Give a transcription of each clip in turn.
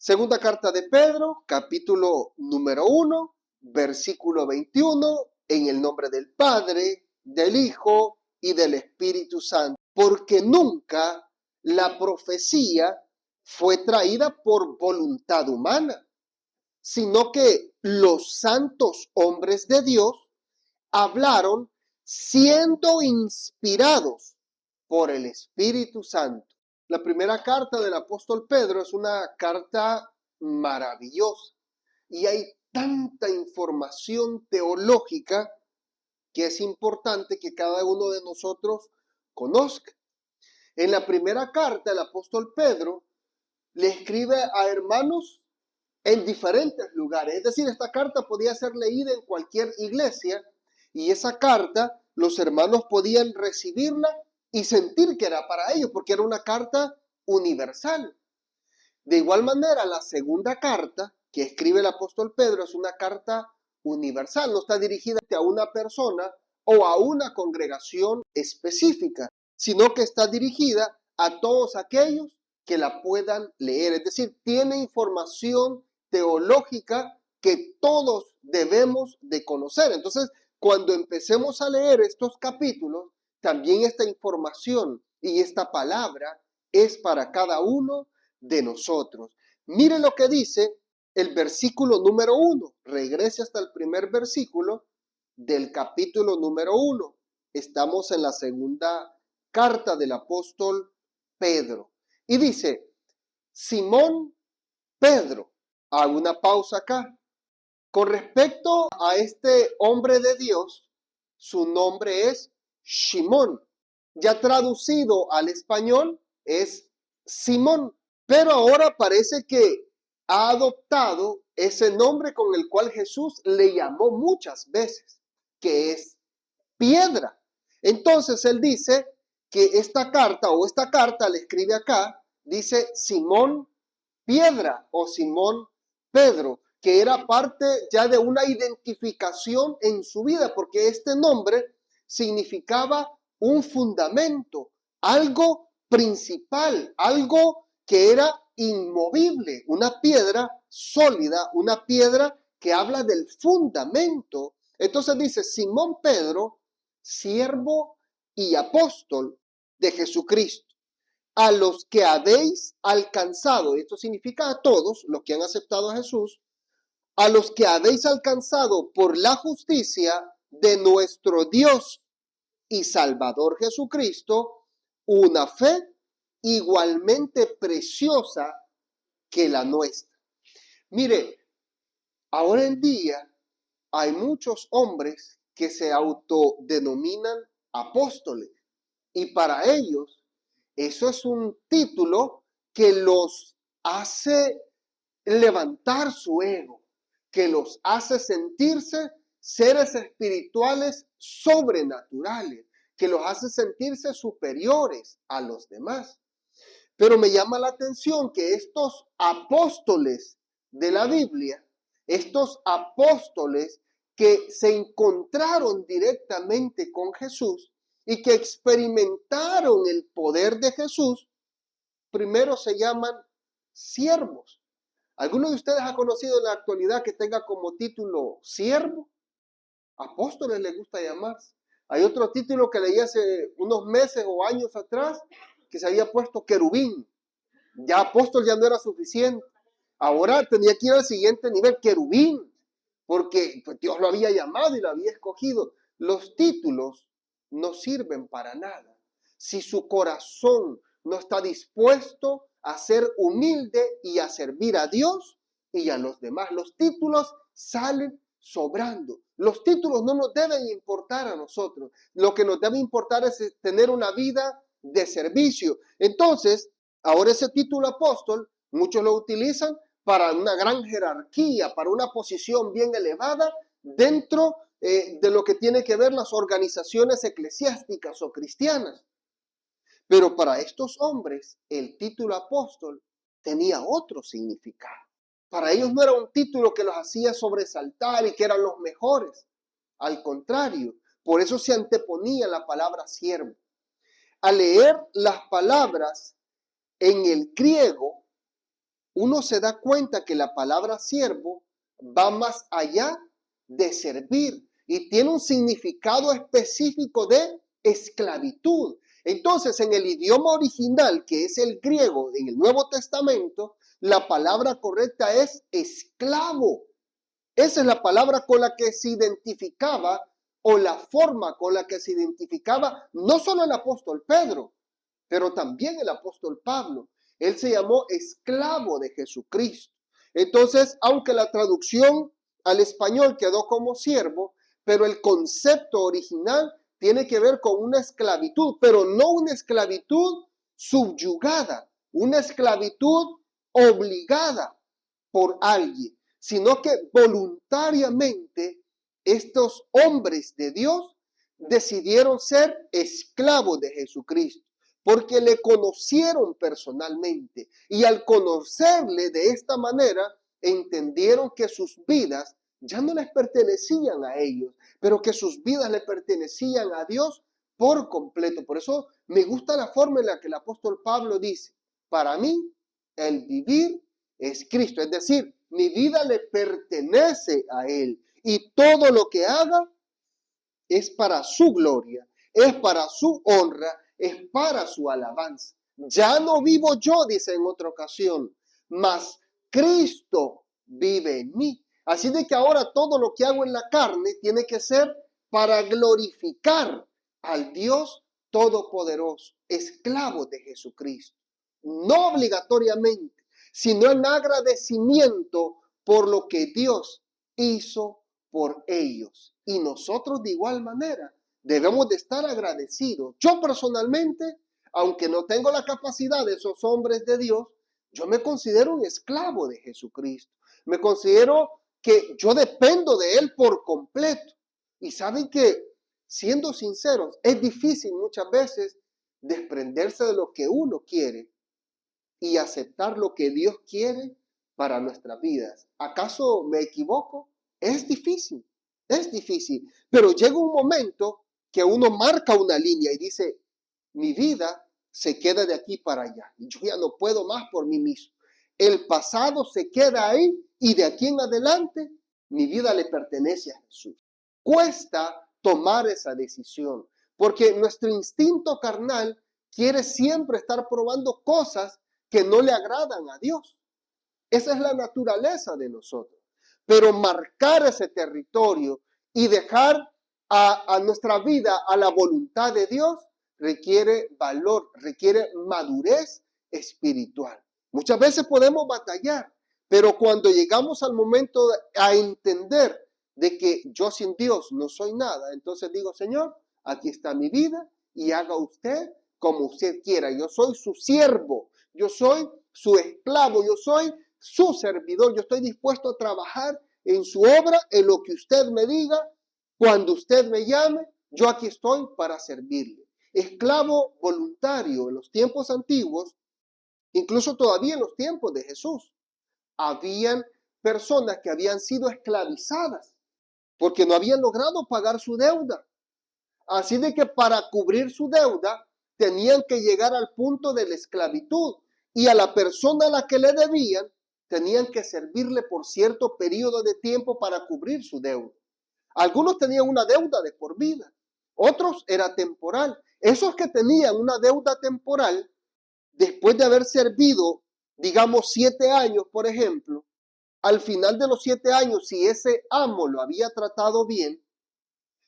Segunda carta de Pedro, capítulo número 1, versículo 21, en el nombre del Padre, del Hijo y del Espíritu Santo. Porque nunca la profecía fue traída por voluntad humana, sino que los santos hombres de Dios hablaron siendo inspirados por el Espíritu Santo. La primera carta del apóstol Pedro es una carta maravillosa y hay tanta información teológica que es importante que cada uno de nosotros conozca. En la primera carta, el apóstol Pedro le escribe a hermanos en diferentes lugares. Es decir, esta carta podía ser leída en cualquier iglesia y esa carta los hermanos podían recibirla y sentir que era para ellos, porque era una carta universal. De igual manera, la segunda carta que escribe el apóstol Pedro es una carta universal, no está dirigida a una persona o a una congregación específica, sino que está dirigida a todos aquellos que la puedan leer. Es decir, tiene información teológica que todos debemos de conocer. Entonces, cuando empecemos a leer estos capítulos, también esta información y esta palabra es para cada uno de nosotros. Mire lo que dice el versículo número 1. Regrese hasta el primer versículo del capítulo número 1. Estamos en la segunda carta del apóstol Pedro. Y dice, Simón Pedro. Hago una pausa acá. Con respecto a este hombre de Dios, su nombre es Shimón. Ya traducido al español es Simón. Pero ahora parece que ha adoptado ese nombre con el cual Jesús le llamó muchas veces, que es piedra. Entonces él dice que esta carta le escribe acá, dice Simón Piedra o Simón Pedro, que era parte ya de una identificación en su vida, porque este nombre significaba un fundamento, algo principal, algo que era inmovible, una piedra sólida, una piedra que habla del fundamento. Entonces dice, Simón Pedro, siervo y apóstol de Jesucristo, a los que habéis alcanzado, esto significa a todos los que han aceptado a Jesús, a los que habéis alcanzado por la justicia de nuestro Dios y Salvador Jesucristo, una fe igualmente preciosa que la nuestra. Mire, ahora en día hay muchos hombres que se autodenominan apóstoles y para ellos eso es un título que los hace levantar su ego, que los hace sentirse seres espirituales sobrenaturales, que los hace sentirse superiores a los demás. Pero me llama la atención que estos apóstoles de la Biblia, estos apóstoles que se encontraron directamente con Jesús y que experimentaron el poder de Jesús, primero se llaman siervos. ¿Alguno de ustedes ha conocido en la actualidad que tenga como título siervo? Apóstoles les gusta llamarse. Hay otro título que leí hace unos meses o años atrás que se había puesto querubín. Ya apóstol ya no era suficiente. Ahora tenía que ir al siguiente nivel, querubín, porque pues, Dios lo había llamado y lo había escogido. Los títulos no sirven para nada si su corazón no está dispuesto a ser humilde y a servir a Dios y a los demás. Los títulos salen sobrando. Los títulos no nos deben importar a nosotros. Lo que nos debe importar es tener una vida de servicio. Entonces, ahora ese título apóstol, muchos lo utilizan para una gran jerarquía, para una posición bien elevada dentro de lo que tiene que ver las organizaciones eclesiásticas o cristianas. Pero para estos hombres, el título apóstol tenía otro significado. Para ellos no era un título que los hacía sobresaltar y que eran los mejores. Al contrario, por eso se anteponía la palabra siervo. Al leer las palabras en el griego, uno se da cuenta que la palabra siervo va más allá de servir y tiene un significado específico de esclavitud. Entonces, en el idioma original, que es el griego en el Nuevo Testamento, la palabra correcta es esclavo. Esa es la palabra con la que se identificaba o la forma con la que se identificaba no solo el apóstol Pedro, pero también el apóstol Pablo. Él se llamó esclavo de Jesucristo. Entonces, aunque la traducción al español quedó como siervo, pero el concepto original tiene que ver con una esclavitud, pero no una esclavitud subyugada, una esclavitud obligada por alguien, sino que voluntariamente estos hombres de Dios decidieron ser esclavos de Jesucristo, porque le conocieron personalmente y al conocerle de esta manera entendieron que sus vidas ya no les pertenecían a ellos, pero que sus vidas le pertenecían a Dios por completo. Por eso me gusta la forma en la que el apóstol Pablo dice, para mí el vivir es Cristo, es decir, mi vida le pertenece a Él y todo lo que haga es para su gloria, es para su honra, es para su alabanza. Ya no vivo yo, dice en otra ocasión, mas Cristo vive en mí. Así de que ahora todo lo que hago en la carne tiene que ser para glorificar al Dios Todopoderoso, esclavo de Jesucristo. No obligatoriamente, sino en agradecimiento por lo que Dios hizo por ellos. Y nosotros de igual manera debemos de estar agradecidos. Yo personalmente, aunque no tengo la capacidad de esos hombres de Dios, yo me considero un esclavo de Jesucristo. Me considero que yo dependo de Él por completo. Y saben que, siendo sinceros, es difícil muchas veces desprenderse de lo que uno quiere y aceptar lo que Dios quiere para nuestras vidas. ¿Acaso me equivoco? Es difícil, pero llega un momento que uno marca una línea y dice, mi vida se queda de aquí para allá. Yo ya no puedo más por mí mismo. El pasado se queda ahí y de aquí en adelante mi vida le pertenece a Jesús. Cuesta tomar esa decisión porque nuestro instinto carnal quiere siempre estar probando cosas que no le agradan a Dios. Esa es la naturaleza de nosotros. Pero marcar ese territorio y dejar a nuestra vida a la voluntad de Dios requiere valor, requiere madurez espiritual. Muchas veces podemos batallar, pero cuando llegamos al momento a entender de que yo sin Dios no soy nada, entonces digo, Señor, aquí está mi vida y haga usted como usted quiera. Yo soy su siervo, yo soy su esclavo, yo soy su servidor, yo estoy dispuesto a trabajar en su obra, en lo que usted me diga, cuando usted me llame, yo aquí estoy para servirle. Esclavo voluntario en los tiempos antiguos, incluso todavía en los tiempos de Jesús, habían personas que habían sido esclavizadas porque no habían logrado pagar su deuda. Así de que para cubrir su deuda tenían que llegar al punto de la esclavitud y a la persona a la que le debían tenían que servirle por cierto periodo de tiempo para cubrir su deuda. Algunos tenían una deuda de por vida, otros era temporal. Esos que tenían una deuda temporal, después de haber servido, digamos, 7 años, por ejemplo, al final de los 7 años, si ese amo lo había tratado bien,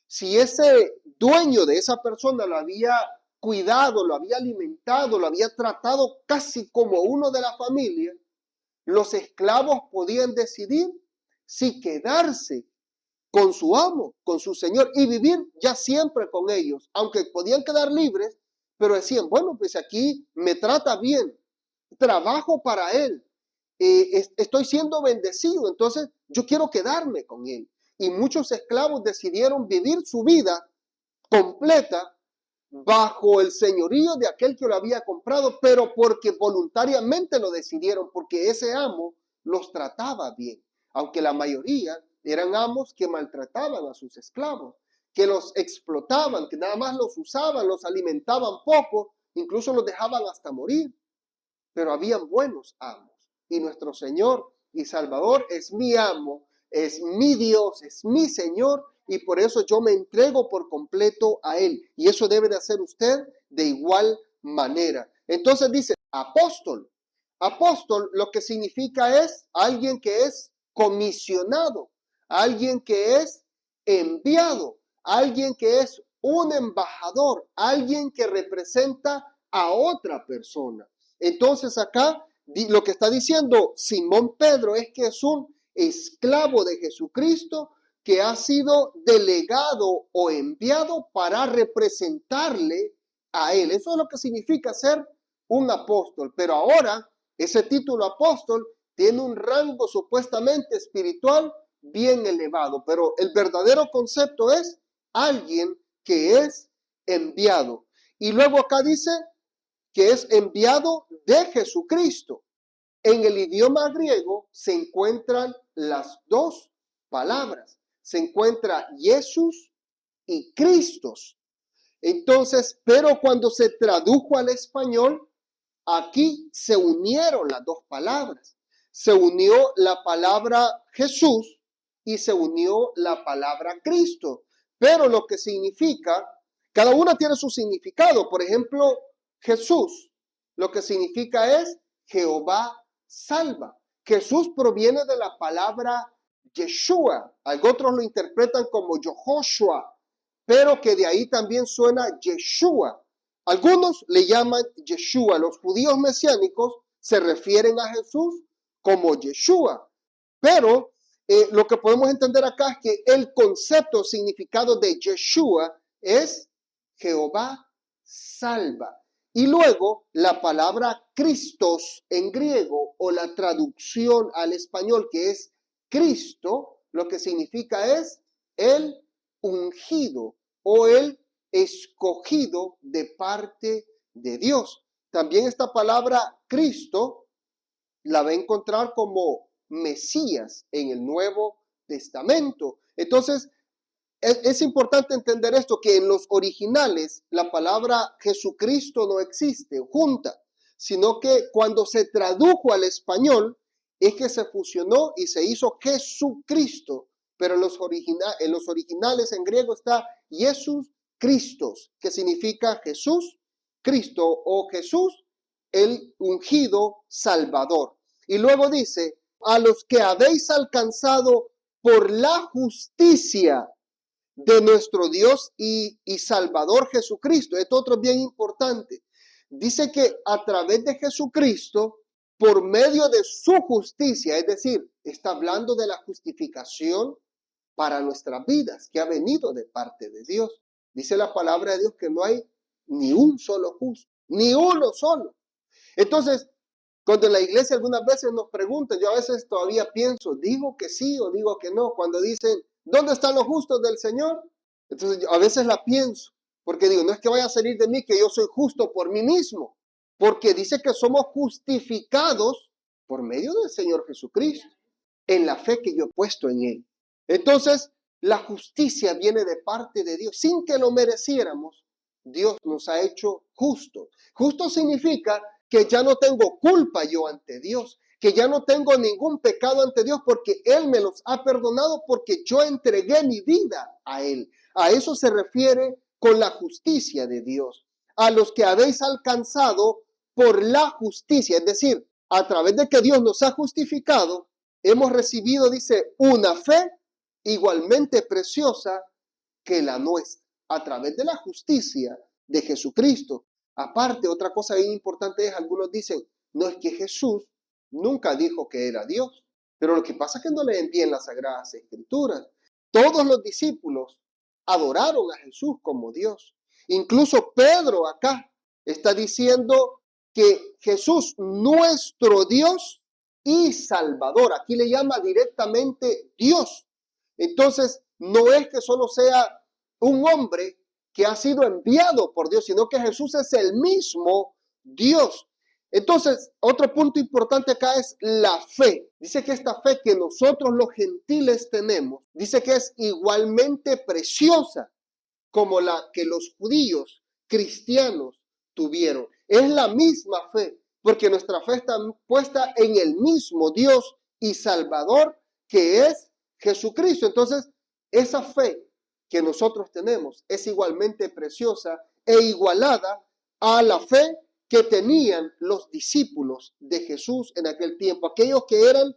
si ese dueño de esa persona lo había cuidado, lo había alimentado, lo había tratado casi como uno de la familia, los esclavos podían decidir si quedarse con su amo, con su señor y vivir ya siempre con ellos, aunque podían quedar libres, pero decían, bueno, pues aquí me trata bien, trabajo para él, estoy siendo bendecido, entonces yo quiero quedarme con él. Y muchos esclavos decidieron vivir su vida completa bajo el señorío de aquel que lo había comprado, pero porque voluntariamente lo decidieron, porque ese amo los trataba bien, aunque la mayoría eran amos que maltrataban a sus esclavos, que los explotaban, que nada más los usaban, los alimentaban poco, incluso los dejaban hasta morir. Pero habían buenos amos y nuestro Señor y Salvador, es mi amo, es mi Dios, es mi Señor, y por eso yo me entrego por completo a Él. Y eso debe de hacer usted de igual manera. Entonces dice, apóstol. Apóstol lo que significa es alguien que es comisionado, alguien que es enviado, alguien que es un embajador, alguien que representa a otra persona. Entonces acá lo que está diciendo Simón Pedro es que es un esclavo de Jesucristo que ha sido delegado o enviado para representarle a él. Eso es lo que significa ser un apóstol. Pero ahora ese título apóstol tiene un rango supuestamente espiritual bien elevado, pero el verdadero concepto es alguien que es enviado. Y luego acá dice que es enviado de Jesucristo. En el idioma griego se encuentran las dos palabras. Se encuentra Jesús y Cristos. Entonces, pero cuando se tradujo al español, aquí se unieron las dos palabras. Se unió la palabra Jesús y se unió la palabra Cristo. Pero lo que significa, cada una tiene su significado. Por ejemplo, Jesús, lo que significa es Jehová salva. Jesús proviene de la palabra Yeshua. Otros lo interpretan como Yehoshua, pero que de ahí también suena Yeshua. Algunos le llaman Yeshua. Los judíos mesiánicos se refieren a Jesús como Yeshua. Pero lo que podemos entender acá es que el concepto, significado de Yeshua es Jehová salva. Y luego la palabra Christos en griego o la traducción al español que es Cristo, lo que significa es el ungido o el escogido de parte de Dios. También esta palabra Cristo la va a encontrar como Mesías en el Nuevo Testamento. Entonces, es importante entender esto, que en los originales la palabra Jesucristo no existe junta, sino que cuando se tradujo al español es que se fusionó y se hizo Jesucristo. Pero en los originales en griego está Jesús Christos, que significa Jesús Cristo o Jesús el ungido Salvador. Y luego dice, a los que habéis alcanzado por la justicia de nuestro Dios y Salvador Jesucristo. Esto otro es bien importante. Dice que a través de Jesucristo, por medio de su justicia, es decir, está hablando de la justificación para nuestras vidas, que ha venido de parte de Dios. Dice la palabra de Dios que no hay ni un solo justo, ni uno solo. Entonces, cuando en la iglesia algunas veces nos preguntan, yo a veces todavía pienso, digo que sí o digo que no, cuando dicen, ¿dónde están los justos del Señor? Entonces yo a veces la pienso, porque digo, no es que vaya a salir de mí que yo soy justo por mí mismo, porque dice que somos justificados por medio del Señor Jesucristo, en la fe que yo he puesto en Él. Entonces, la justicia viene de parte de Dios, sin que lo mereciéramos. Dios nos ha hecho justos. Justo significa que ya no tengo culpa yo ante Dios, que ya no tengo ningún pecado ante Dios porque Él me los ha perdonado porque yo entregué mi vida a Él. A eso se refiere con la justicia de Dios. A los que habéis alcanzado por la justicia, es decir, a través de que Dios nos ha justificado, hemos recibido, dice, una fe igualmente preciosa que la nuestra, a través de la justicia de Jesucristo. Aparte, otra cosa bien importante es, algunos dicen, no es que Jesús nunca dijo que era Dios, pero lo que pasa es que no leen bien las Sagradas Escrituras. Todos los discípulos adoraron a Jesús como Dios. Incluso Pedro acá está diciendo que Jesús, nuestro Dios y Salvador, aquí le llama directamente Dios. Entonces, no es que solo sea un hombre que ha sido enviado por Dios, sino que Jesús es el mismo Dios. Entonces, otro punto importante acá es la fe. Dice que esta fe que nosotros los gentiles tenemos, dice que es igualmente preciosa como la que los judíos cristianos tuvieron. Es la misma fe porque nuestra fe está puesta en el mismo Dios y Salvador que es Jesucristo. Entonces, esa fe que nosotros tenemos es igualmente preciosa e igualada a la fe que tenían los discípulos de Jesús en aquel tiempo, aquellos que eran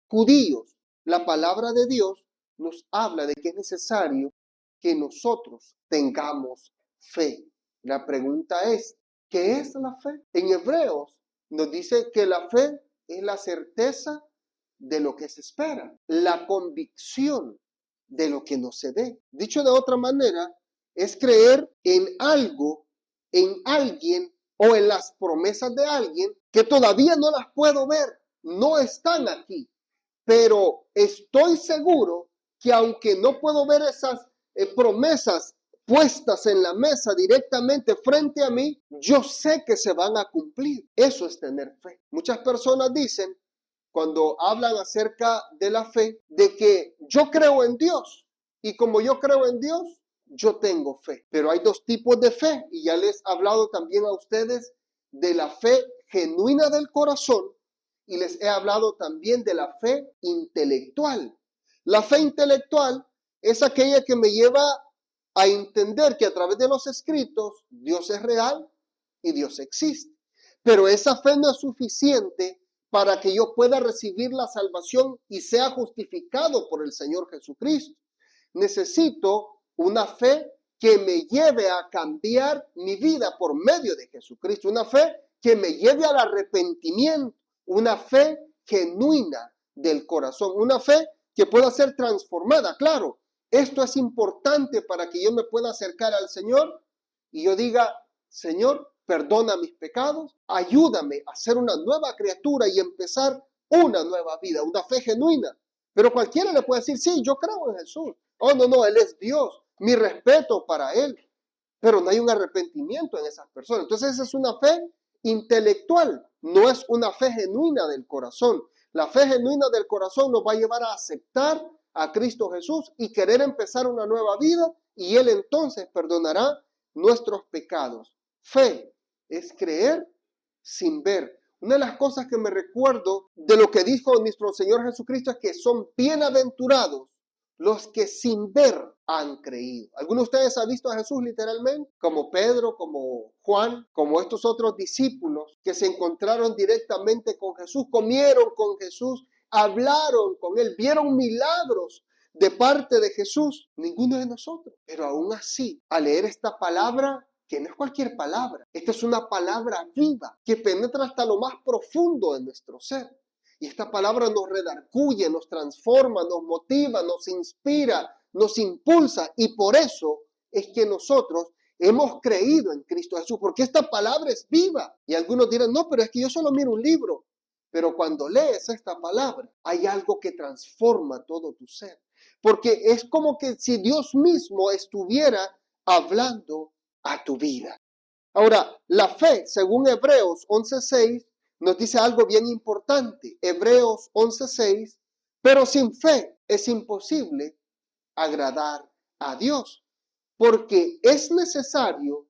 judíos. La palabra de Dios nos habla de que es necesario que nosotros tengamos fe. La pregunta es, ¿qué es la fe? En Hebreos nos dice que la fe es la certeza de lo que se espera, la convicción de lo que no se ve. Dicho de otra manera, es creer en algo, en alguien o en las promesas de alguien que todavía no las puedo ver, no están aquí, pero estoy seguro que aunque no puedo ver esas promesas puestas en la mesa directamente frente a mí, yo sé que se van a cumplir. Eso es tener fe. Muchas personas dicen, cuando hablan acerca de la fe, de que yo creo en Dios y como yo creo en Dios, yo tengo fe. Pero hay dos tipos de fe y ya les he hablado también a ustedes de la fe genuina del corazón y les he hablado también de la fe intelectual. La fe intelectual es aquella que me lleva a entender que a través de los escritos Dios es real y Dios existe. Pero esa fe no es suficiente para que yo pueda recibir la salvación y sea justificado por el Señor Jesucristo. Necesito una fe que me lleve a cambiar mi vida por medio de Jesucristo, una fe que me lleve al arrepentimiento, una fe genuina del corazón, una fe que pueda ser transformada. Claro, esto es importante para que yo me pueda acercar al Señor y yo diga, Señor, perdona mis pecados, ayúdame a ser una nueva criatura y empezar una nueva vida, una fe genuina. Pero cualquiera le puede decir, sí, yo creo en Jesús. Oh, no, Él es Dios. Mi respeto para Él. Pero no hay un arrepentimiento en esas personas. Entonces esa es una fe intelectual, no es una fe genuina del corazón. La fe genuina del corazón nos va a llevar a aceptar a Cristo Jesús y querer empezar una nueva vida y Él entonces perdonará nuestros pecados. Fe es creer sin ver. Una de las cosas que me recuerdo de lo que dijo nuestro Señor Jesucristo es que son bienaventurados los que sin ver han creído. ¿Algunos de ustedes han visto a Jesús literalmente? Como Pedro, como Juan, como estos otros discípulos que se encontraron directamente con Jesús, comieron con Jesús, hablaron con Él, vieron milagros de parte de Jesús. Ninguno de nosotros. Pero aún así, al leer esta palabra, que no es cualquier palabra, esta es una palabra viva que penetra hasta lo más profundo de nuestro ser. Y esta palabra nos redarguye, nos transforma, nos motiva, nos inspira, nos impulsa. Y por eso es que nosotros hemos creído en Cristo Jesús, porque esta palabra es viva. Y algunos dirán, no, pero es que yo solo miro un libro. Pero cuando lees esta palabra, hay algo que transforma todo tu ser. Porque es como que si Dios mismo estuviera hablando a tu vida. Ahora, la fe, según Hebreos 11:6, nos dice algo bien importante. Hebreos 11:6, pero sin fe es imposible agradar a Dios, porque es necesario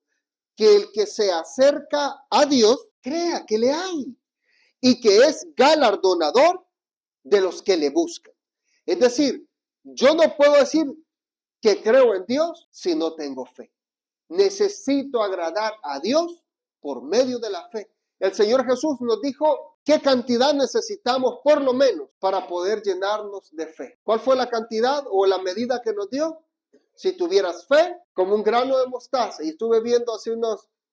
que el que se acerca a Dios crea que le hay y que es galardonador de los que le buscan. Es decir, yo no puedo decir que creo en Dios si no tengo fe. Necesito agradar a Dios por medio de la fe. El Señor Jesús nos dijo qué cantidad necesitamos por lo menos para poder llenarnos de fe. ¿Cuál fue la cantidad o la medida que nos dio? Si tuvieras fe como un grano de mostaza, y estuve viendo hace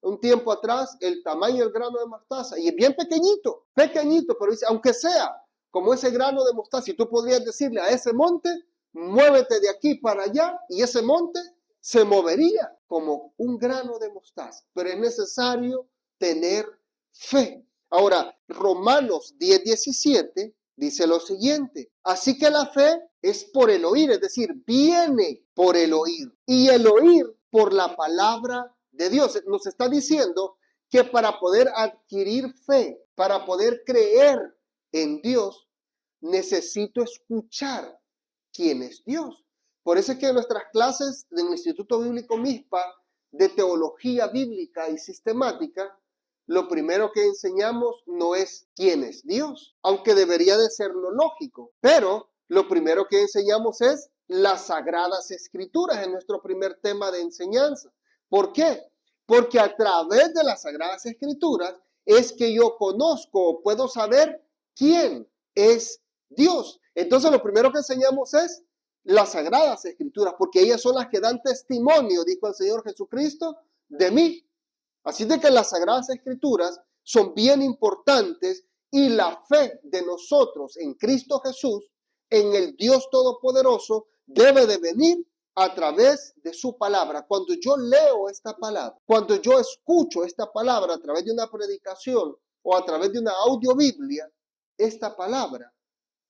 un tiempo atrás el tamaño del grano de mostaza, y es bien pequeñito, pero dice, aunque sea como ese grano de mostaza, y tú podrías decirle a ese monte, muévete de aquí para allá, y ese monte se movería como un grano de mostaza, pero es necesario tener fe. Ahora, Romanos 10:17 dice lo siguiente, así que la fe es por el oír, es decir, viene por el oír, y el oír por la palabra de Dios. Nos está diciendo que para poder adquirir fe, para poder creer en Dios, necesito escuchar quién es Dios. Por eso es que en nuestras clases del Instituto Bíblico MISPA de teología bíblica y sistemática, lo primero que enseñamos no es quién es Dios, aunque debería de ser lo lógico, pero lo primero que enseñamos es las Sagradas Escrituras en nuestro primer tema de enseñanza. ¿Por qué? Porque a través de las Sagradas Escrituras es que yo conozco o puedo saber quién es Dios. Entonces lo primero que enseñamos es las Sagradas Escrituras, porque ellas son las que dan testimonio, dijo el Señor Jesucristo, de mí. Así de que las Sagradas Escrituras son bien importantes y la fe de nosotros en Cristo Jesús, en el Dios Todopoderoso, debe de venir a través de su palabra. Cuando yo leo esta palabra, cuando yo escucho esta palabra a través de una predicación o a través de una audiobiblia, esta palabra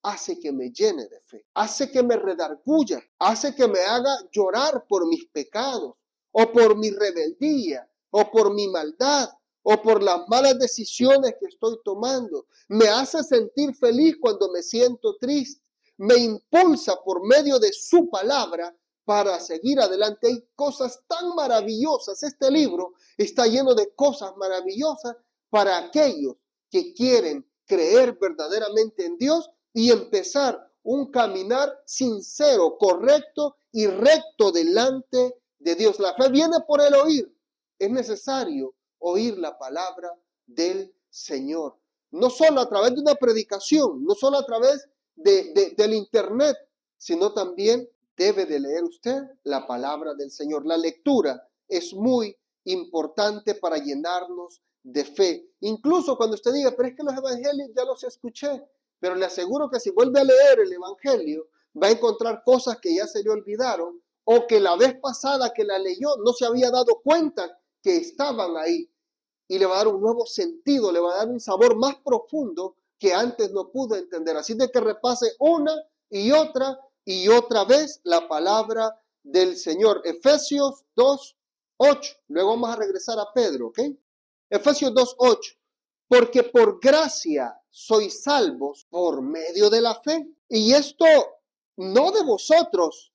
hace que me llene de fe, hace que me redarguya, hace que me haga llorar por mis pecados o por mi rebeldía o por mi maldad o por las malas decisiones que estoy tomando. Me hace sentir feliz cuando me siento triste. Me impulsa por medio de su palabra para seguir adelante. Hay cosas tan maravillosas. Este libro está lleno de cosas maravillosas para aquellos que quieren creer verdaderamente en Dios y empezar un caminar sincero, correcto y recto delante de Dios. La fe viene por el oír. Es necesario oír la palabra del Señor. No solo a través de una predicación, no solo a través del internet, sino también debe de leer usted la palabra del Señor. La lectura es muy importante para llenarnos de fe. Incluso cuando usted diga, pero es que los evangelios ya los escuché, pero le aseguro que si vuelve a leer el evangelio, va a encontrar cosas que ya se le olvidaron o que la vez pasada que la leyó no se había dado cuenta que estaban ahí. Y le va a dar un nuevo sentido, le va a dar un sabor más profundo que antes no pudo entender. Así de que repase una y otra vez la palabra del Señor. Efesios 2:8. Luego vamos a regresar a Pedro, ¿ok? Efesios 2:8. Porque por gracia sois salvos por medio de la fe. Y esto no de vosotros,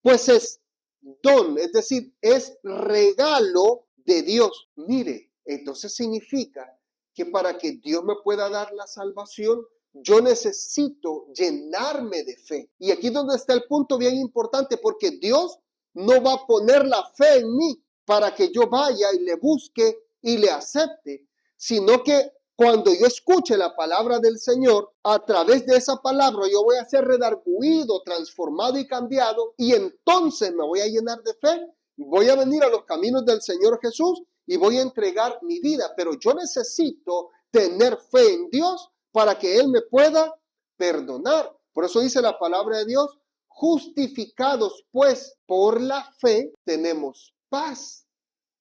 pues es don, es decir, es regalo de Dios. Mire, entonces significa que para que Dios me pueda dar la salvación, yo necesito llenarme de fe. Y aquí es donde está el punto bien importante, porque Dios no va a poner la fe en mí para que yo vaya y le busque y le acepte, sino que cuando yo escuche la palabra del Señor, a través de esa palabra yo voy a ser redarguido, transformado y cambiado, y entonces me voy a llenar de fe, voy a venir a los caminos del Señor Jesús y voy a entregar mi vida. Pero yo necesito tener fe en Dios para que Él me pueda perdonar. Por eso dice la palabra de Dios, justificados pues por la fe, tenemos paz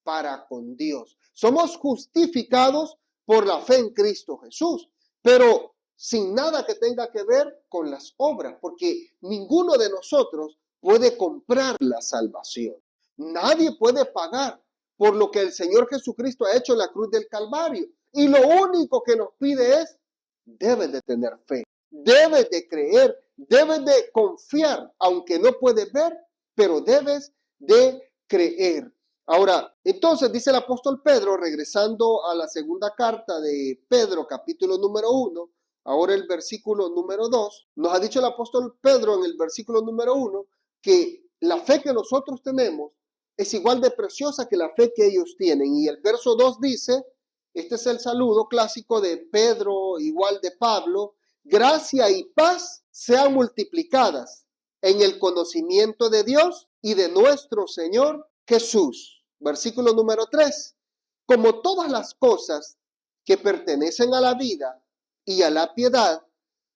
para con Dios. Somos justificados por la fe en Cristo Jesús, pero sin nada que tenga que ver con las obras, porque ninguno de nosotros puede comprar la salvación. Nadie puede pagar por lo que el Señor Jesucristo ha hecho en la cruz del Calvario. Y lo único que nos pide es, debes de tener fe, debes de creer, debes de confiar, aunque no puedes ver, pero debes de creer. Ahora, entonces dice el apóstol Pedro, regresando a la segunda carta de Pedro, capítulo número 1, ahora el versículo número 2, nos ha dicho el apóstol Pedro en el versículo número 1 que la fe que nosotros tenemos es igual de preciosa que la fe que ellos tienen. Y el verso 2 dice, este es el saludo clásico de Pedro, igual de Pablo, gracia y paz sean multiplicadas en el conocimiento de Dios y de nuestro Señor Jesús. Versículo número 3. Como todas las cosas que pertenecen a la vida y a la piedad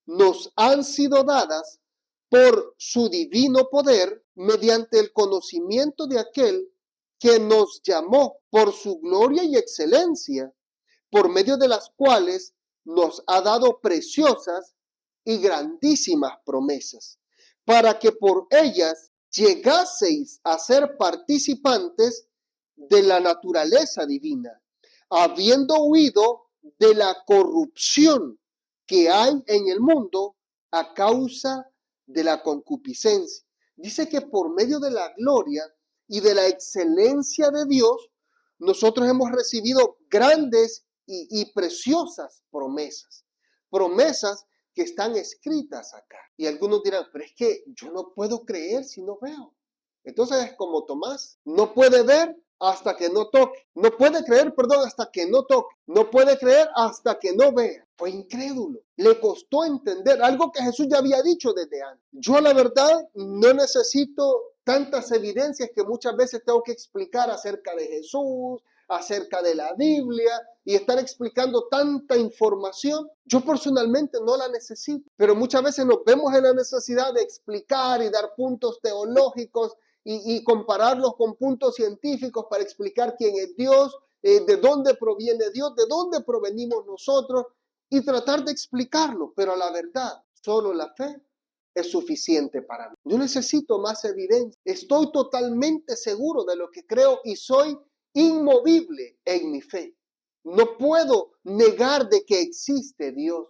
nos han sido dadas por su divino poder mediante el conocimiento de aquel que nos llamó por su gloria y excelencia, por medio de las cuales nos ha dado preciosas y grandísimas promesas, para que por ellas llegaseis a ser participantes de la naturaleza divina, habiendo huido de la corrupción que hay en el mundo a causa de la concupiscencia. Dice que por medio de la gloria y de la excelencia de Dios, nosotros hemos recibido grandes y preciosas promesas. Promesas que están escritas acá. Y algunos dirán, pero es que yo no puedo creer si no veo. Entonces es como Tomás, no puede ver hasta que no toque. No puede creer, perdón, hasta que no toque. No puede creer hasta que no vea. Fue incrédulo. Le costó entender algo que Jesús ya había dicho desde antes. Yo la verdad no necesito tantas evidencias que muchas veces tengo que explicar acerca de Jesús, acerca de la Biblia y estar explicando tanta información. Yo personalmente no la necesito, pero muchas veces nos vemos en la necesidad de explicar y dar puntos teológicos y compararlos con puntos científicos para explicar quién es Dios, de dónde proviene Dios, de dónde provenimos nosotros y tratar de explicarlo. Pero la verdad, solo la fe es suficiente para mí. No necesito más evidencia. Estoy totalmente seguro de lo que creo y soy inmovible en mi fe. No puedo negar de que existe Dios.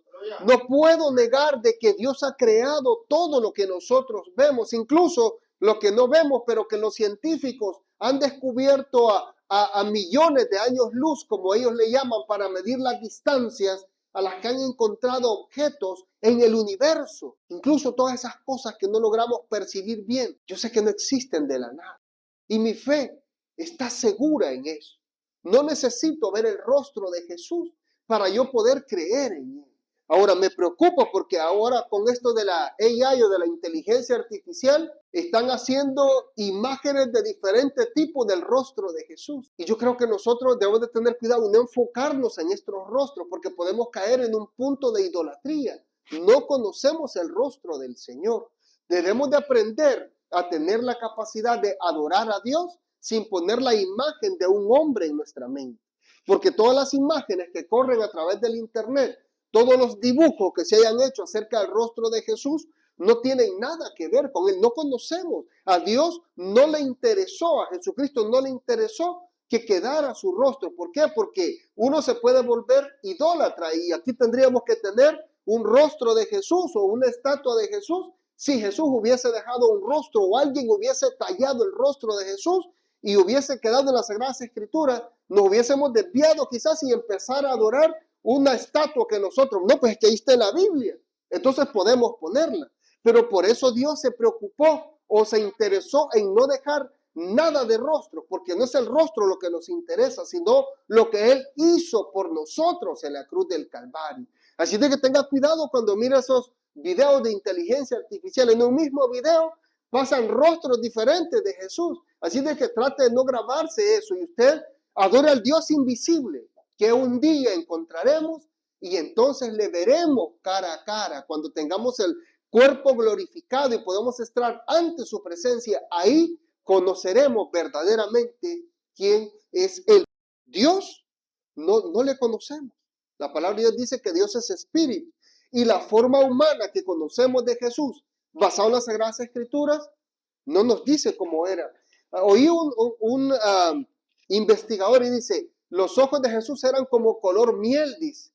No puedo negar de que Dios ha creado todo lo que nosotros vemos, incluso lo que no vemos, pero que los científicos han descubierto a millones de años luz, como ellos le llaman, para medir las distancias a las que han encontrado objetos en el universo. Incluso todas esas cosas que no logramos percibir bien, yo sé que no existen de la nada. Y mi fe está segura en eso. No necesito ver el rostro de Jesús para yo poder creer en él. Ahora me preocupa porque ahora con esto de la AI o de la inteligencia artificial están haciendo imágenes de diferentes tipos del rostro de Jesús. Y yo creo que nosotros debemos de tener cuidado, no enfocarnos en estos rostros porque podemos caer en un punto de idolatría. No conocemos el rostro del Señor. Debemos de aprender a tener la capacidad de adorar a Dios sin poner la imagen de un hombre en nuestra mente. Porque todas las imágenes que corren a través del internet, todos los dibujos que se hayan hecho acerca del rostro de Jesús, no tienen nada que ver con él. No conocemos. A Dios no le interesó, a Jesucristo no le interesó que quedara su rostro. ¿Por qué? Porque uno se puede volver idólatra y aquí tendríamos que tener un rostro de Jesús o una estatua de Jesús. Si Jesús hubiese dejado un rostro o alguien hubiese tallado el rostro de Jesús y hubiese quedado en las Sagradas Escrituras, nos hubiésemos desviado quizás y empezar a adorar una estatua que nosotros, no, pues es que ahí está en la Biblia, entonces podemos ponerla. Pero por eso Dios se preocupó o se interesó en no dejar nada de rostro, porque no es el rostro lo que nos interesa, sino lo que Él hizo por nosotros en la cruz del Calvario. Así de que tenga cuidado cuando mire esos videos de inteligencia artificial. En un mismo video pasan rostros diferentes de Jesús. Así de que trate de no grabarse eso y usted adore al Dios invisible que un día encontraremos y entonces le veremos cara a cara cuando tengamos el cuerpo glorificado y podemos estar ante su presencia. Ahí conoceremos verdaderamente quién es Él. Dios no le conocemos. La palabra de Dios dice que Dios es espíritu y la forma humana que conocemos de Jesús, basado en las Sagradas Escrituras, no nos dice cómo era. Oí un investigador y dice, los ojos de Jesús eran como color miel, dice.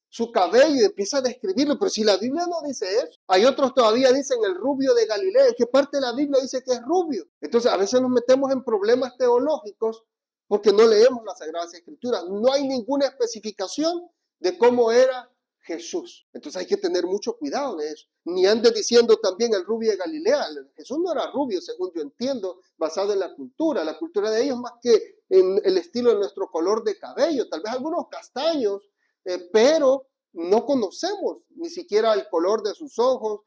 Su cabello, y empieza a describirlo, pero si la Biblia no dice eso. Hay otros todavía dicen el rubio de Galilea. ¿En qué parte de la Biblia dice que es rubio? Entonces a veces nos metemos en problemas teológicos porque no leemos las Sagradas Escrituras. No hay ninguna especificación de cómo era Jesús. Entonces hay que tener mucho cuidado de eso. Ni ande diciendo también el rubio de Galilea. Jesús no era rubio, según yo entiendo, basado en la cultura. La cultura de ellos más que en el estilo de nuestro color de cabello. Tal vez algunos castaños, pero no conocemos ni siquiera el color de sus ojos,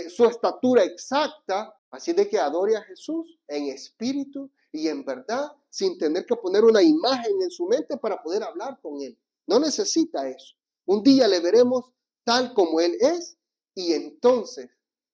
su estatura exacta. Así de que adore a Jesús en espíritu y en verdad, sin tener que poner una imagen en su mente para poder hablar con Él. No necesita eso. Un día le veremos tal como Él es y entonces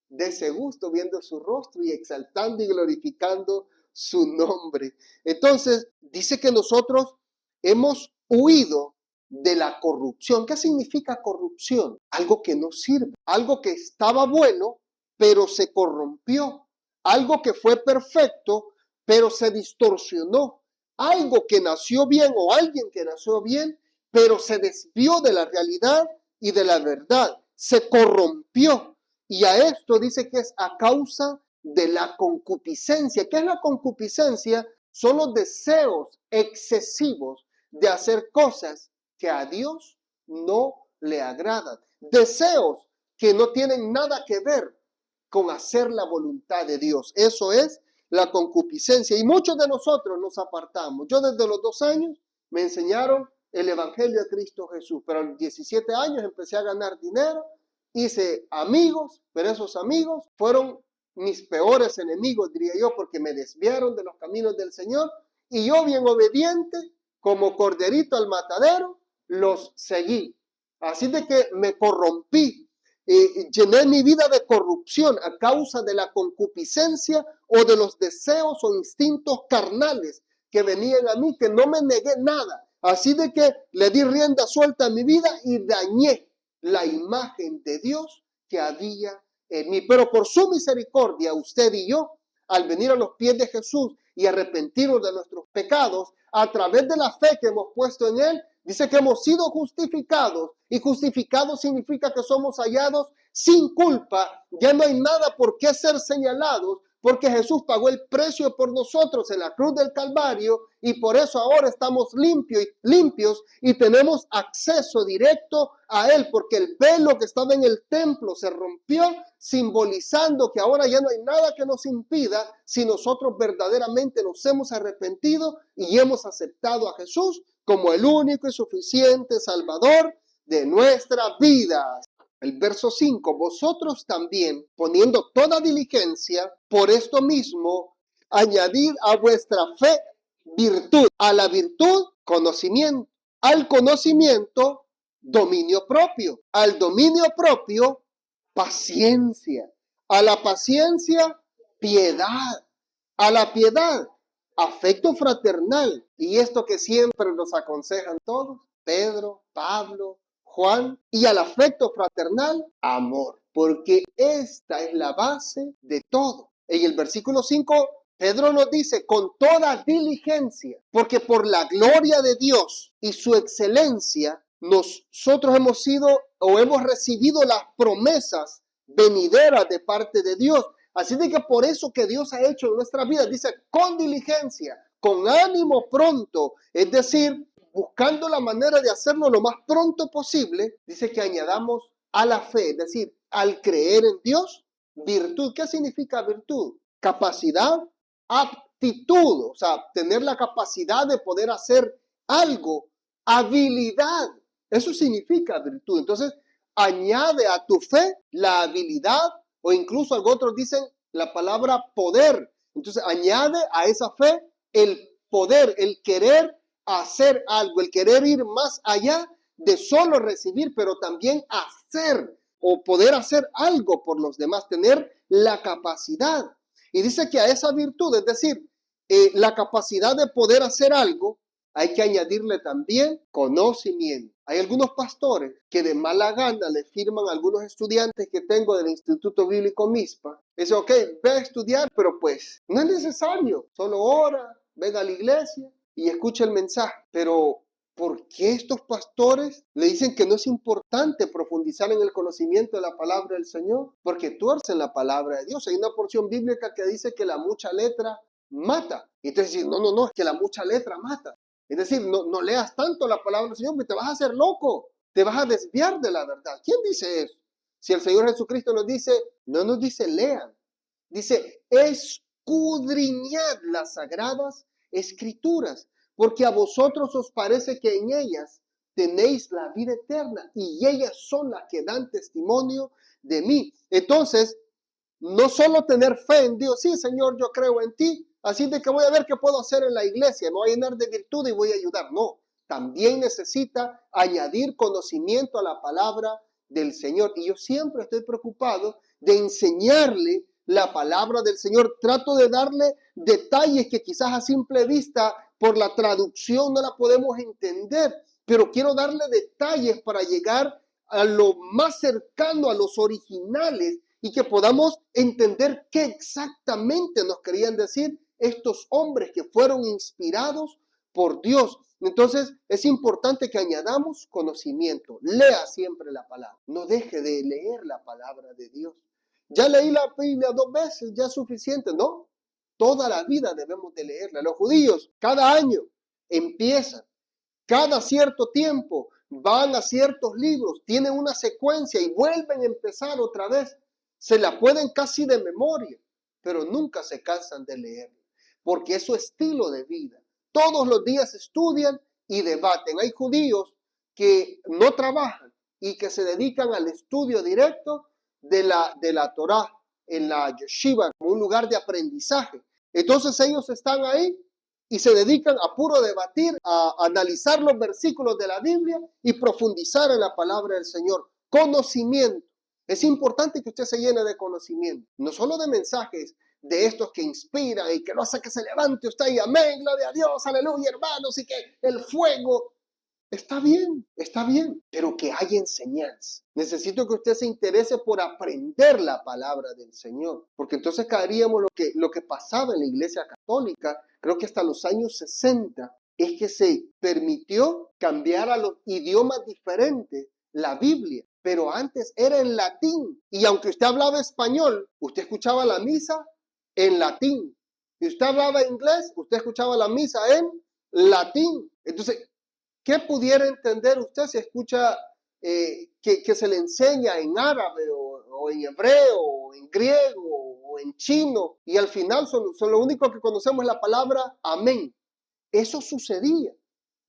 dése gusto viendo su rostro y exaltando y glorificando su nombre. Entonces dice que nosotros hemos huido de la corrupción. ¿Qué significa corrupción? Algo que no sirve, algo que estaba bueno, pero se corrompió, algo que fue perfecto, pero se distorsionó, algo que nació bien o alguien que nació bien, pero se desvió de la realidad y de la verdad, se corrompió. Y a esto dice que es a causa de la concupiscencia. ¿Qué es la concupiscencia? Son los deseos excesivos de hacer cosas que a Dios no le agradan. Deseos que no tienen nada que ver con hacer la voluntad de Dios. Eso es la concupiscencia. Y muchos de nosotros nos apartamos. Yo desde los 2 años me enseñaron el Evangelio de Cristo Jesús, pero a los 17 años empecé a ganar dinero, hice amigos, pero esos amigos fueron mis peores enemigos, diría yo, porque me desviaron de los caminos del Señor, y yo, bien obediente, como corderito al matadero, los seguí. Así de que me corrompí, llené mi vida de corrupción a causa de la concupiscencia o de los deseos o instintos carnales que venían a mí, que no me negué nada. Así de que le di rienda suelta a mi vida y dañé la imagen de Dios que había en mí. Pero por su misericordia, usted y yo, al venir a los pies de Jesús y arrepentirnos de nuestros pecados, a través de la fe que hemos puesto en Él, dice que hemos sido justificados, y justificados significa que somos hallados sin culpa. Ya no hay nada por qué ser señalados, porque Jesús pagó el precio por nosotros en la cruz del Calvario, y por eso ahora estamos limpios y tenemos acceso directo a Él, porque el velo que estaba en el templo se rompió, simbolizando que ahora ya no hay nada que nos impida si nosotros verdaderamente nos hemos arrepentido y hemos aceptado a Jesús como el único y suficiente Salvador de nuestra vida. El verso 5, vosotros también, poniendo toda diligencia, por esto mismo, añadid a vuestra fe virtud, a la virtud conocimiento, al conocimiento dominio propio, al dominio propio paciencia, a la paciencia piedad, a la piedad afecto fraternal. Y esto que siempre nos aconsejan todos, Pedro, Pablo, Juan, y al afecto fraternal, amor, porque esta es la base de todo. En el versículo 5, Pedro nos dice, con toda diligencia, porque por la gloria de Dios y su excelencia, nosotros hemos sido o hemos recibido las promesas venideras de parte de Dios. Así de que por eso que Dios ha hecho en nuestra vida, dice, con diligencia, con ánimo pronto, es decir, buscando la manera de hacerlo lo más pronto posible, dice que añadamos a la fe, es decir, al creer en Dios, virtud. ¿Qué significa virtud? Capacidad, aptitud, o sea, tener la capacidad de poder hacer algo, habilidad, eso significa virtud. Entonces, añade a tu fe la habilidad, o incluso otros dicen la palabra poder. Entonces, añade a esa fe el poder, el querer hacer algo, el querer ir más allá de solo recibir, pero también hacer o poder hacer algo por los demás, tener la capacidad. Y dice que a esa virtud, es decir, la capacidad de poder hacer algo, hay que añadirle también conocimiento. Hay algunos pastores que de mala gana le firman a algunos estudiantes que tengo del Instituto Bíblico MISPA. Dicen, ok, ve a estudiar, pero pues no es necesario, solo ora, venga a la iglesia y escucha el mensaje. Pero ¿por qué estos pastores le dicen que no es importante profundizar en el conocimiento de la palabra del Señor? Porque tuercen la palabra de Dios. Hay una porción bíblica que dice que la mucha letra mata. Y entonces dicen, no, es que la mucha letra mata. Es decir, no leas tanto la palabra del Señor, porque te vas a hacer loco, te vas a desviar de la verdad. ¿Quién dice eso? Si el Señor Jesucristo nos dice, no nos dice lean, dice escudriñad las sagradas escrituras, porque a vosotros os parece que en ellas tenéis la vida eterna y ellas son las que dan testimonio de mí. Entonces, no solo tener fe en Dios, sí, Señor, yo creo en ti, así de que voy a ver qué puedo hacer en la iglesia, me voy a llenar de virtud y voy a ayudar. No, también necesita añadir conocimiento a la palabra del Señor. Y yo siempre estoy preocupado de enseñarle la palabra del Señor. Trato de darle detalles que quizás a simple vista por la traducción no la podemos entender, pero quiero darle detalles para llegar a lo más cercano a los originales y que podamos entender qué exactamente nos querían decir estos hombres que fueron inspirados por Dios. Entonces es importante que añadamos conocimiento. Lea siempre la palabra. No deje de leer la palabra de Dios. Ya leí la Biblia 2 veces, ya es suficiente. No, toda la vida debemos de leerla. Los judíos cada año empiezan, cada cierto tiempo, van a ciertos libros, tienen una secuencia y vuelven a empezar otra vez. Se la pueden casi de memoria, pero nunca se cansan de leer, porque es su estilo de vida. Todos los días estudian y debaten. Hay judíos que no trabajan y que se dedican al estudio directo de la Torá en la yeshiva, como un lugar de aprendizaje. Entonces ellos están ahí y se dedican a puro debatir, a analizar los versículos de la Biblia y profundizar en la palabra del Señor. Conocimiento. Es importante que usted se llene de conocimiento, no solo de mensajes de estos que inspiran y que lo hace que se levante usted y amén, gloria a Dios, aleluya, hermanos, y que el fuego. Está bien, pero que hay enseñanza. Necesito que usted se interese por aprender la palabra del Señor, porque entonces caeríamos lo que pasaba en la Iglesia Católica, creo que hasta los años 60, es que se permitió cambiar a los idiomas diferentes la Biblia, pero antes era en latín, y aunque usted hablaba español, usted escuchaba la misa en latín, y usted hablaba inglés, usted escuchaba la misa en latín. Entonces, ¿qué pudiera entender usted si escucha que se le enseña en árabe o en hebreo o en griego o en chino y al final son lo único que conocemos la palabra amén? Eso sucedía.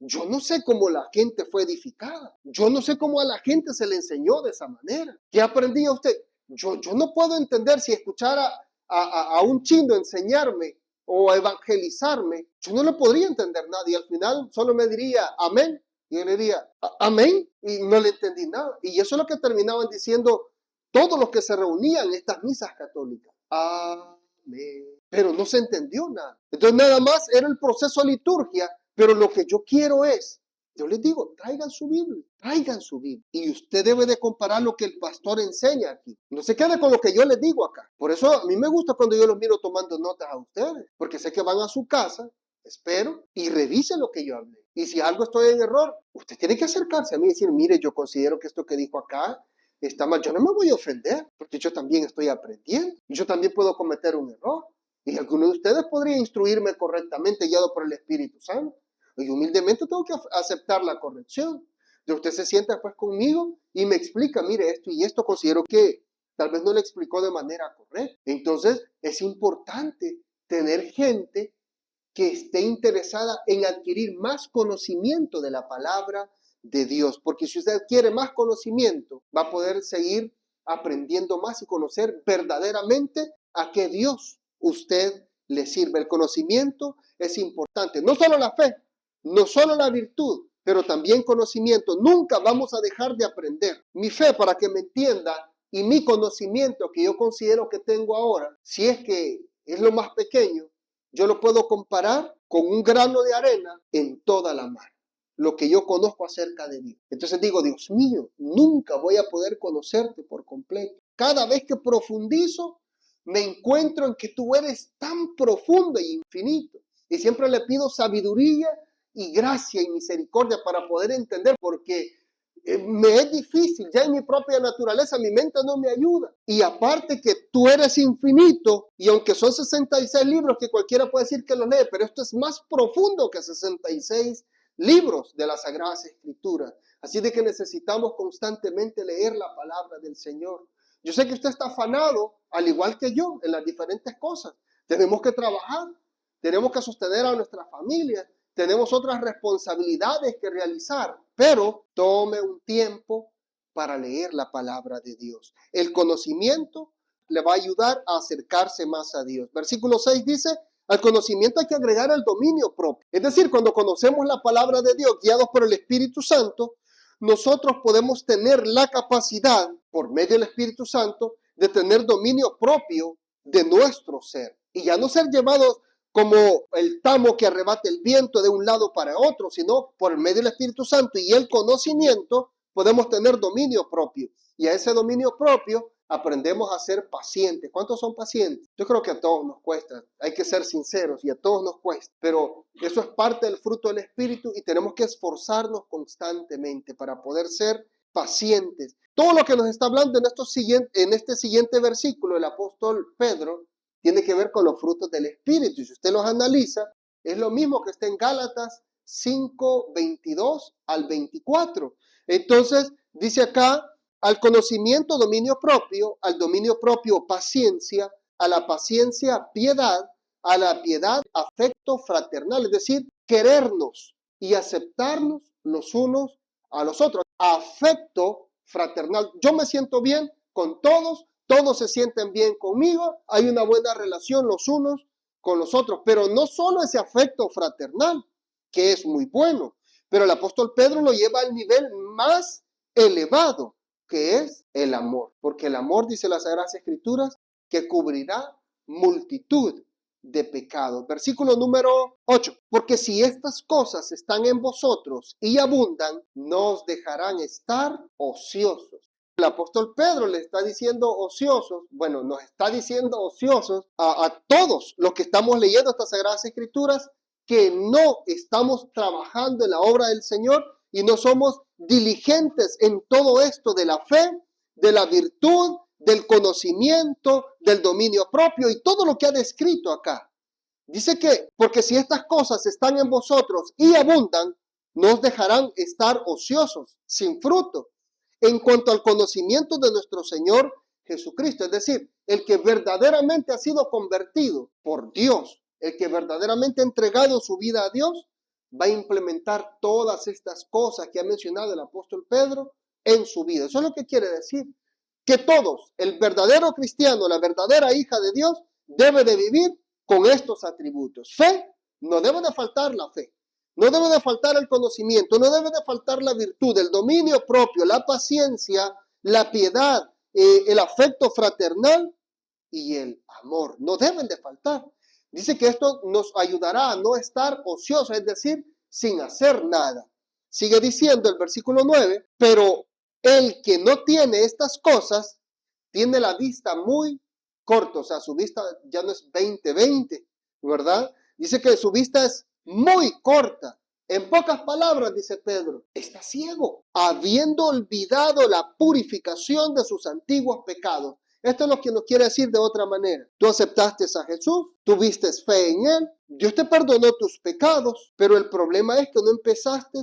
Yo no sé cómo la gente fue edificada. Yo no sé cómo a la gente se le enseñó de esa manera. ¿Qué aprendía usted? Yo no puedo entender si escuchara a un chino enseñarme o evangelizarme, yo no le podría entender nada y al final solo me diría amén y yo le diría amén y no le entendí nada. Y eso es lo que terminaban diciendo todos los que se reunían en estas misas católicas. Amén. Pero no se entendió nada. Entonces nada más era el proceso de liturgia, pero lo que yo quiero es, yo les digo, traigan su Biblia. Y usted debe de comparar lo que el pastor enseña aquí. No se quede con lo que yo les digo acá. Por eso a mí me gusta cuando yo los miro tomando notas a ustedes, porque sé que van a su casa, espero, y revisen lo que yo hablé. Y si algo estoy en error, usted tiene que acercarse a mí y decir, mire, yo considero que esto que dijo acá está mal. Yo no me voy a ofender, porque yo también estoy aprendiendo. Y yo también puedo cometer un error. Y alguno de ustedes podría instruirme correctamente, guiado por el Espíritu Santo. Y humildemente tengo que aceptar la corrección. De usted se sienta después conmigo y me explica, mire, esto y esto considero que tal vez no le explicó de manera correcta. Entonces es importante tener gente que esté interesada en adquirir más conocimiento de la palabra de Dios. Porque si usted adquiere más conocimiento, va a poder seguir aprendiendo más y conocer verdaderamente a qué Dios usted le sirve. El conocimiento es importante. No solo la fe, no solo la virtud, pero también conocimiento. Nunca vamos a dejar de aprender. Mi fe, para que me entienda, y mi conocimiento que yo considero que tengo ahora, si es que es lo más pequeño, yo lo puedo comparar con un grano de arena en toda la mar. Lo que yo conozco acerca de Dios. Entonces digo, Dios mío, nunca voy a poder conocerte por completo. Cada vez que profundizo, me encuentro en que tú eres tan profundo e infinito. Y siempre le pido sabiduría y gracia y misericordia para poder entender, porque me es difícil, ya en mi propia naturaleza, mi mente no me ayuda. Y aparte que tú eres infinito, y aunque son 66 libros que cualquiera puede decir que los lee, pero esto es más profundo que 66 libros de las Sagradas Escrituras. Así de que necesitamos constantemente leer la palabra del Señor. Yo sé que usted está afanado, al igual que yo, en las diferentes cosas. Tenemos que trabajar, tenemos que sostener a nuestra familia, tenemos otras responsabilidades que realizar, pero tome un tiempo para leer la palabra de Dios. El conocimiento le va a ayudar a acercarse más a Dios. Versículo 6 dice, al conocimiento hay que agregar el dominio propio. Es decir, cuando conocemos la palabra de Dios, guiados por el Espíritu Santo, nosotros podemos tener la capacidad, por medio del Espíritu Santo, de tener dominio propio de nuestro ser. Y ya no ser llevados como el tamo que arrebata el viento de un lado para otro, sino por medio del Espíritu Santo y el conocimiento podemos tener dominio propio. Y a ese dominio propio aprendemos a ser pacientes. ¿Cuántos son pacientes? Yo creo que a todos nos cuesta. Hay que ser sinceros y a todos nos cuesta. Pero eso es parte del fruto del Espíritu y tenemos que esforzarnos constantemente para poder ser pacientes. Todo lo que nos está hablando en este siguiente versículo el apóstol Pedro tiene que ver con los frutos del Espíritu. Y si usted los analiza, es lo mismo que está en Gálatas 5, 22 al 24. Entonces, dice acá, al conocimiento, dominio propio, al dominio propio, paciencia, a la paciencia, piedad, a la piedad, afecto fraternal, es decir, querernos y aceptarnos los unos a los otros. Afecto fraternal. Yo me siento bien con todos, todos se sienten bien conmigo, hay una buena relación los unos con los otros, pero no solo ese afecto fraternal, que es muy bueno, pero el apóstol Pedro lo lleva al nivel más elevado, que es el amor, porque el amor, dice las Sagradas Escrituras, que cubrirá multitud de pecados. Versículo número 8, porque si estas cosas están en vosotros y abundan, no os dejarán estar ociosos. El apóstol Pedro le está diciendo ociosos, bueno, nos está diciendo ociosos a todos los que estamos leyendo estas Sagradas Escrituras, que no estamos trabajando en la obra del Señor y no somos diligentes en todo esto de la fe, de la virtud, del conocimiento, del dominio propio y todo lo que ha descrito acá. Dice que, porque si estas cosas están en vosotros y abundan, no os dejarán estar ociosos, sin fruto, en cuanto al conocimiento de nuestro Señor Jesucristo. Es decir, el que verdaderamente ha sido convertido por Dios, el que verdaderamente ha entregado su vida a Dios, va a implementar todas estas cosas que ha mencionado el apóstol Pedro en su vida. Eso es lo que quiere decir, que todos, el verdadero cristiano, la verdadera hija de Dios, debe de vivir con estos atributos. Fe, no debe de faltar la fe. No debe de faltar el conocimiento, no debe de faltar la virtud, el dominio propio, la paciencia, la piedad, el afecto fraternal y el amor. No deben de faltar. Dice que esto nos ayudará a no estar ociosos, es decir, sin hacer nada. Sigue diciendo el versículo 9, pero el que no tiene estas cosas tiene la vista muy corta, o sea, su vista ya no es 20/20, ¿verdad? Dice que su vista es muy corta. En pocas palabras, dice Pedro, está ciego, habiendo olvidado la purificación de sus antiguos pecados. Esto es lo que nos quiere decir de otra manera. Tú aceptaste a Jesús, tuviste fe en Él, Dios te perdonó tus pecados, pero el problema es que no empezaste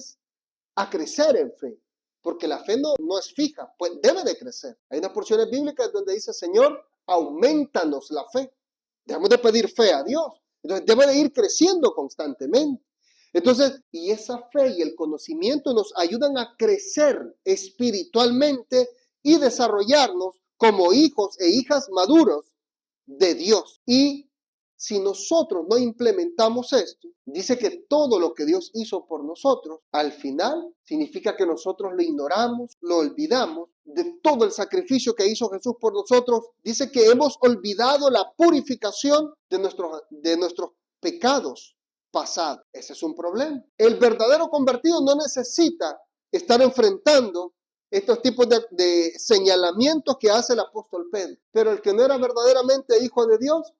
a crecer en fe, porque la fe no es fija, pues debe de crecer. Hay unas porciones bíblicas donde dice, Señor, aumentanos la fe. Debemos de pedir fe a Dios. Entonces debe de ir creciendo constantemente. Entonces, y esa fe y el conocimiento nos ayudan a crecer espiritualmente y desarrollarnos como hijos e hijas maduros de Dios. Y si nosotros no implementamos esto, dice que todo lo que Dios hizo por nosotros, al final significa que nosotros lo ignoramos, lo olvidamos de todo el sacrificio que hizo Jesús por nosotros. Dice que hemos olvidado la purificación de nuestros pecados pasados. Ese es un problema. El verdadero convertido no necesita estar enfrentando estos tipos de señalamientos que hace el apóstol Pedro. Pero el que no era verdaderamente hijo de Dios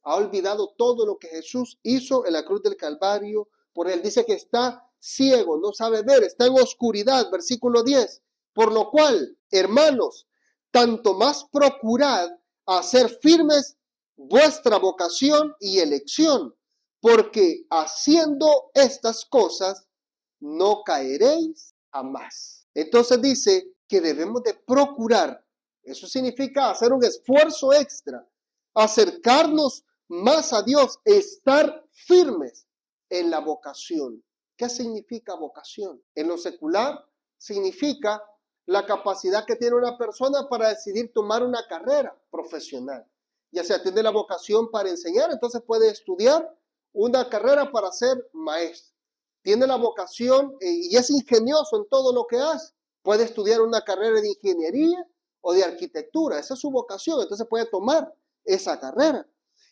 ha olvidado todo lo que Jesús hizo en la cruz del Calvario. Por él dice que está ciego, no sabe ver, está en oscuridad. Versículo 10. Por lo cual, hermanos, tanto más procurad hacer firmes vuestra vocación y elección, porque haciendo estas cosas no caeréis jamás. Entonces dice que debemos de procurar, eso significa hacer un esfuerzo extra, acercarnos más a Dios, estar firmes en la vocación. ¿Qué significa vocación? En lo secular significa la capacidad que tiene una persona para decidir tomar una carrera profesional. Ya sea tiene la vocación para enseñar, entonces puede estudiar una carrera para ser maestro. Tiene la vocación y es ingenioso en todo lo que hace. Puede estudiar una carrera de ingeniería o de arquitectura. Esa es su vocación, entonces puede tomar esa carrera.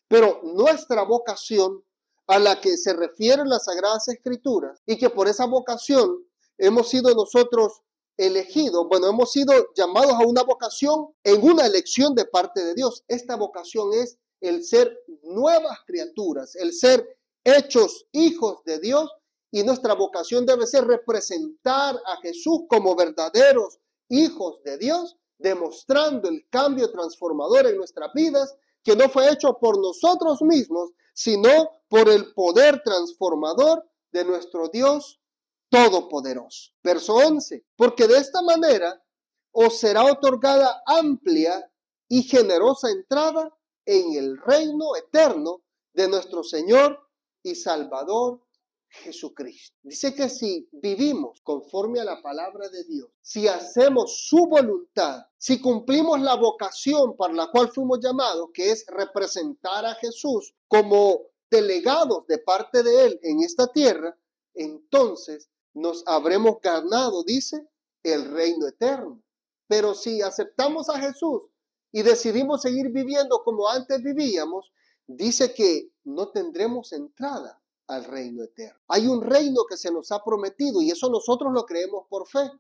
Pero nuestra vocación, a la que se refieren las Sagradas Escrituras, y que por esa vocación hemos sido nosotros elegidos, bueno, hemos sido llamados a una vocación en una elección de parte de Dios. Esta vocación es el ser nuevas criaturas, el ser hechos hijos de Dios, y nuestra vocación debe ser representar a Jesús como verdaderos hijos de Dios, demostrando el cambio transformador en nuestras vidas, que no fue hecho por nosotros mismos, sino por el poder transformador de nuestro Dios Todopoderoso. Verso 11, porque de esta manera os será otorgada amplia y generosa entrada en el reino eterno de nuestro Señor y Salvador Jesucristo. Dice que si vivimos conforme a la palabra de Dios, si hacemos su voluntad, si cumplimos la vocación para la cual fuimos llamados, que es representar a Jesús como delegados de parte de Él en esta tierra, entonces nos habremos ganado, dice, el reino eterno. Pero si aceptamos a Jesús y decidimos seguir viviendo como antes vivíamos, dice que no tendremos entrada al reino eterno. Hay un reino que se nos ha prometido y eso nosotros lo creemos por fe,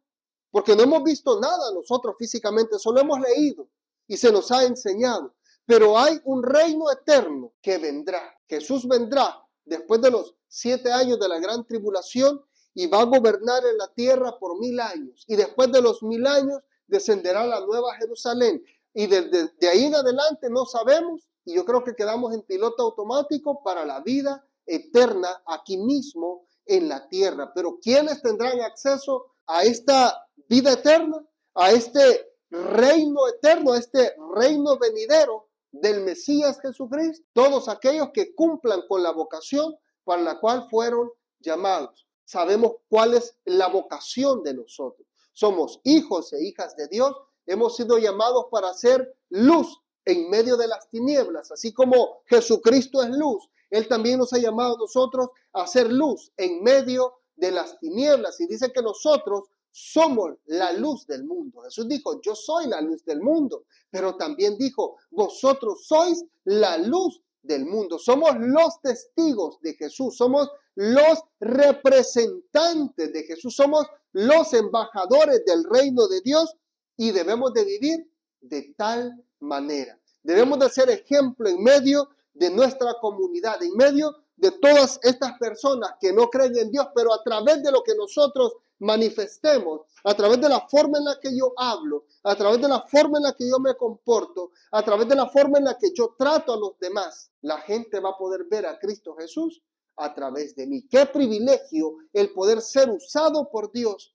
porque no hemos visto nada nosotros físicamente, solo hemos leído y se nos ha enseñado. Pero hay un reino eterno que vendrá. Jesús vendrá después de los 7 años de la gran tribulación y va a gobernar en la tierra por 1000 años. Y después de los 1000 años descenderá la nueva Jerusalén. Y de ahí en adelante no sabemos, y yo creo que quedamos en piloto automático para la vida eterna aquí mismo en la tierra. Pero ¿quiénes tendrán acceso a esta vida eterna? A este reino eterno, a este reino venidero del Mesías Jesucristo. Todos aquellos que cumplan con la vocación para la cual fueron llamados. Sabemos cuál es la vocación de nosotros. Somos hijos e hijas de Dios. Hemos sido llamados para hacer luz en medio de las tinieblas. Así como Jesucristo es luz, Él también nos ha llamado a nosotros a hacer luz en medio de las tinieblas. Y dice que nosotros somos la luz del mundo. Jesús dijo, yo soy la luz del mundo. Pero también dijo, vosotros sois la luz del mundo. Somos los testigos de Jesús. Somos los representantes de Jesús. Somos los embajadores del reino de Dios y debemos de vivir de tal manera. Debemos de ser ejemplo en medio de nuestra comunidad, en medio de todas estas personas que no creen en Dios, pero a través de lo que nosotros manifestemos, a través de la forma en la que yo hablo, a través de la forma en la que yo me comporto, a través de la forma en la que yo trato a los demás, la gente va a poder ver a Cristo Jesús a través de mí. Qué privilegio el poder ser usado por Dios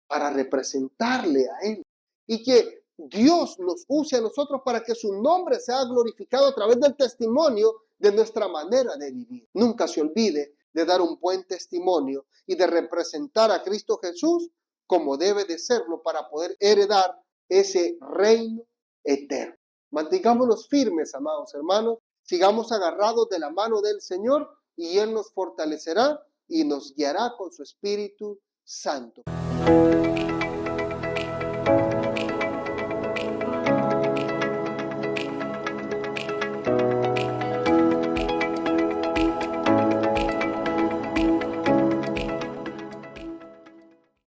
para representarle a Él y que Dios nos use a nosotros para que su nombre sea glorificado a través del testimonio de nuestra manera de vivir. Nunca se olvide de dar un buen testimonio y de representar a Cristo Jesús como debe de serlo para poder heredar ese reino eterno. Mantengámonos firmes, amados hermanos, sigamos agarrados de la mano del Señor y Él nos fortalecerá y nos guiará con su Espíritu Santo.